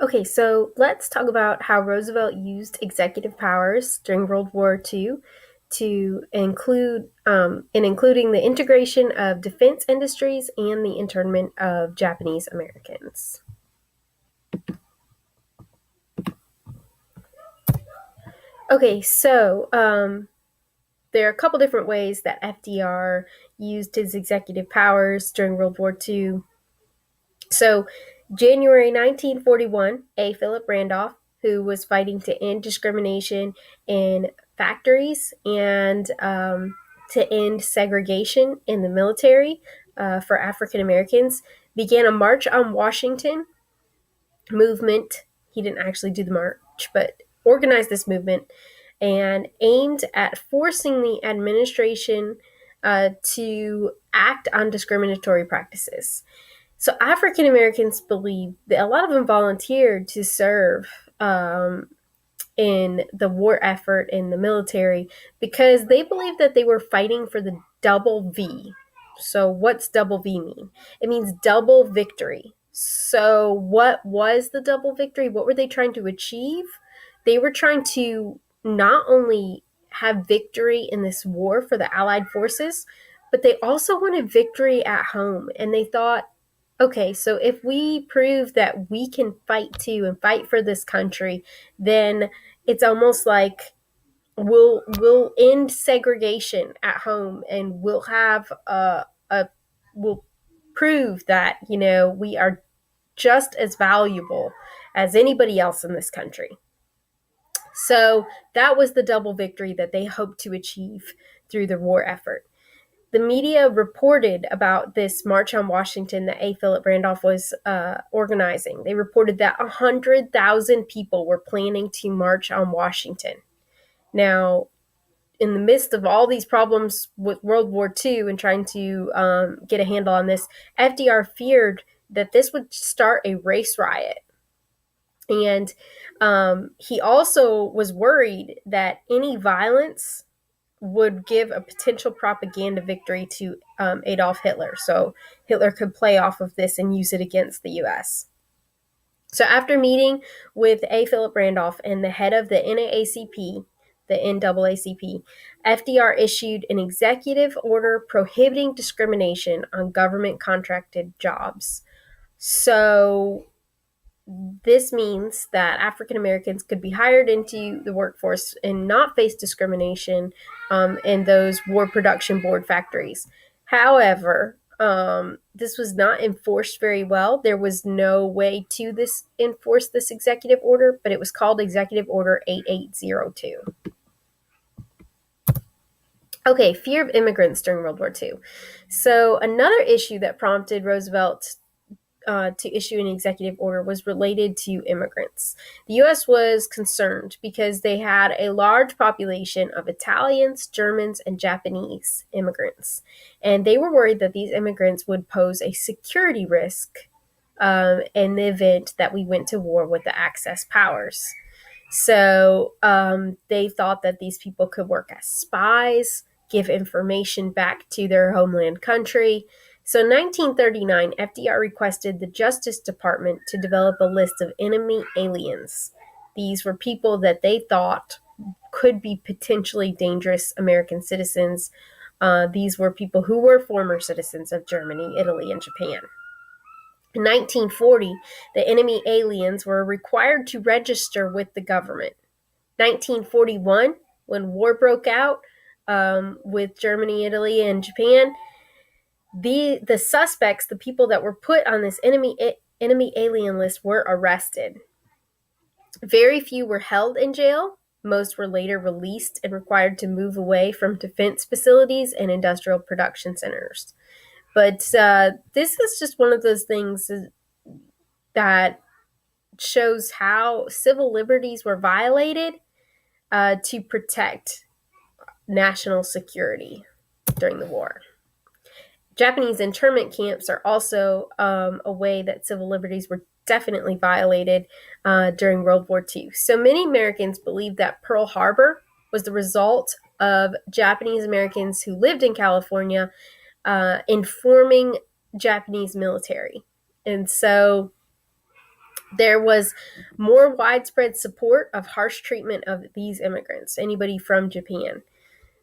Okay, so let's talk about how Roosevelt used executive powers during World War II to including the integration of defense industries and the internment of Japanese Americans. Okay, so there are a couple different ways that FDR used his executive powers during World War II. So, January 1941, A. Philip Randolph, who was fighting to end discrimination in factories and to end segregation in the military for African Americans, began a march on Washington movement. He didn't actually do the march, but organized this movement and aimed at forcing the administration to act on discriminatory practices. So African Americans believe that a lot of them volunteered to serve in the war effort in the military because they believed that they were fighting for the double V. So what's double V mean? It means double victory. So what was the double victory? What were they trying to achieve? They were trying to not only have victory in this war for the Allied forces, but they also wanted victory at home. And they thought, okay, so if we prove that we can fight too and fight for this country, then it's almost like we'll end segregation at home and we'll have a we'll prove that we are just as valuable as anybody else in this country. So that was the double victory that they hoped to achieve through the war effort. The media reported about this March on Washington that A. Philip Randolph was organizing. They reported that 100,000 people were planning to march on Washington. Now, in the midst of all these problems with World War II and trying to get a handle on this, FDR feared that this would start a race riot. And he also was worried that any violence would give a potential propaganda victory to Adolf Hitler. So Hitler could play off of this and use it against the US. So after meeting with A. Philip Randolph and the head of the NAACP, the NAACP, FDR issued an executive order prohibiting discrimination on government contracted jobs. So this means that African Americans could be hired into the workforce and not face discrimination in those war production board factories. However, this was not enforced very well. There was no way to enforce this executive order, but it was called Executive Order 8802. Okay, fear of immigrants during World War II. So another issue that prompted Roosevelt to issue an executive order was related to immigrants. The U.S. was concerned because they had a large population of Italians, Germans, and Japanese immigrants. And they were worried that these immigrants would pose a security risk in the event that we went to war with the Axis powers. So they thought that these people could work as spies, give information back to their homeland country. So in 1939, FDR requested the Justice Department to develop a list of enemy aliens. These were people that they thought could be potentially dangerous American citizens. These were people who were former citizens of Germany, Italy, and Japan. In 1940, the enemy aliens were required to register with the government. 1941, when war broke out with Germany, Italy, and Japan, the suspects, the people that were put on this enemy alien list, were arrested. Very few were held in jail. Most were later released and required to move away from defense facilities and industrial production centers. But this is just one of those things that shows how civil liberties were violated to protect national security during the war. Japanese internment camps are also a way that civil liberties were definitely violated during World War II. So many Americans believe that Pearl Harbor was the result of Japanese Americans who lived in California informing Japanese military. And so There was more widespread support of harsh treatment of these immigrants, anybody from Japan.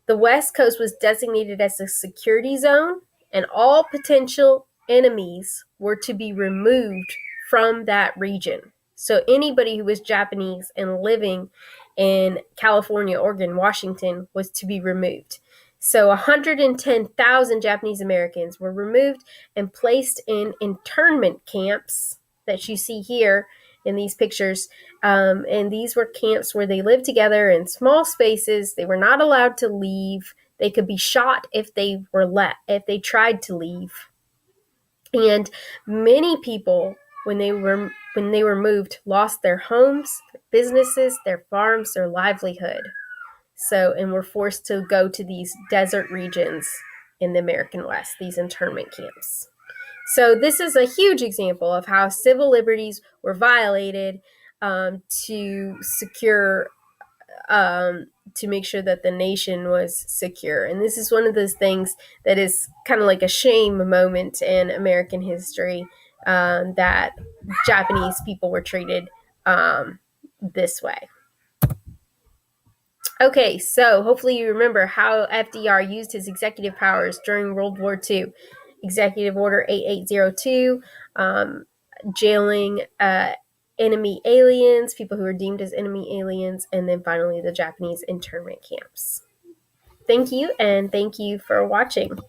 The West Coast was designated as a security zone, and all potential enemies were to be removed from that region. So anybody who was Japanese and living in California, Oregon, Washington was to be removed. So 110,000 Japanese Americans were removed and placed in internment camps that you see here in these pictures. And these were camps where they lived together in small spaces. They were not allowed to leave. They could be shot if if they tried to leave. And many people, when they were moved, lost their homes, their businesses, their farms, their livelihood. So, and were forced to go to these desert regions in the American West, these internment camps. So this is a huge example of how civil liberties were violated to secure, to make sure that the nation was secure. And this is one of those things that is kind of like a shame moment in American history, that Japanese people were treated this way. Okay, so hopefully you remember how FDR used his executive powers during World War II. Executive Order 8802, jailing enemy aliens, people who were deemed as enemy aliens, and then finally the Japanese internment camps. Thank you, and thank you for watching.